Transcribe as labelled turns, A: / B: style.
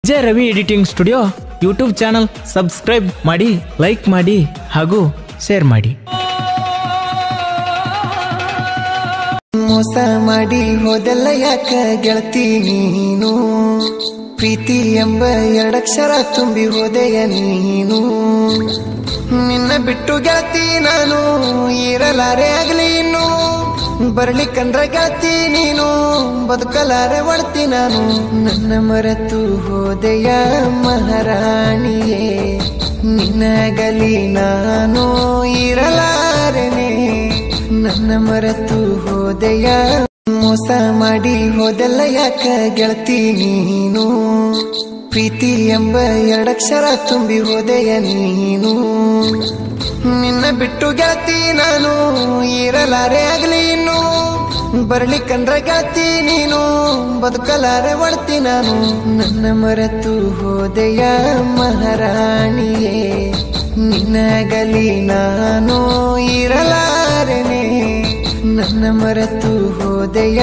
A: J Ravi editing studio YouTube channel subscribe ಮಾಡಿ, like ಮಾಡಿ ಹಾಗೂ ಶೇರ್ ಮಾಡಿ.
B: ಮೋಸ ಮಾಡಿ ಹೋದೆಲ್ಲ ಯಾಕ ಗೆಳತಿ ನೀನು, ಪ್ರೀತಿ ಎಂಬ ಎರಡಕ್ಷರ ತುಂಬಿ ಹೋದೆಯ ನೀನು. ನಿನ್ನ ಬಿಟ್ಟು ಗೆಳತಿ ನಾನು ಇರಲಾರೆ ಆಗಲಿ ಇನ್ನು, ಬರ್ಲಿಕ್ಕಂದ್ರ ಗೆಳತಿ ನೀನು ಬದುಕಲಾರೆ ಒಡ್ತಿ ನಾನು. ನನ್ನ ಮರೆತು ಹೋದೆಯ ಮಹಾರಾಣಿಯೇ, ನಿನ್ನಗಲಿ ನಾನು ಇರಲಾರೆನೆ. ನನ್ನ ಮರೆತು ಹೋದೆಯ ಮೋಸ ಮಾಡಿ ಹೋದೆಲ್ಲ ಯಾಕ ಗೆಳತಿ ನೀನು, ಪ್ರೀತಿ ಎಂಬ ಎರಡಕ್ಷರ ತುಂಬಿ ಹೋದೆಯ ನೀನು. ನಿನ್ನ ಬಿಟ್ಟು ಗೆಳತಿ ನಾನು ಇರಲಾರೆ ಆಗಲಿ ಇನ್ನು, ಬರ್ಲಿಕ್ಕಂದ್ರ ಗೆಳತಿ ನೀನು ಬದುಕಲಾರೆ ಒಡ್ತಿ ನಾನು. ನನ್ನ ಮರೆತು ಹೋದೆಯ ಮಹಾರಾಣಿಯೇ, ನಿನ್ನಗಲಿ ನಾನು ಇರಲಾರೆನೆ. ನನ್ನ ಮರೆತು ಹೋದೆಯ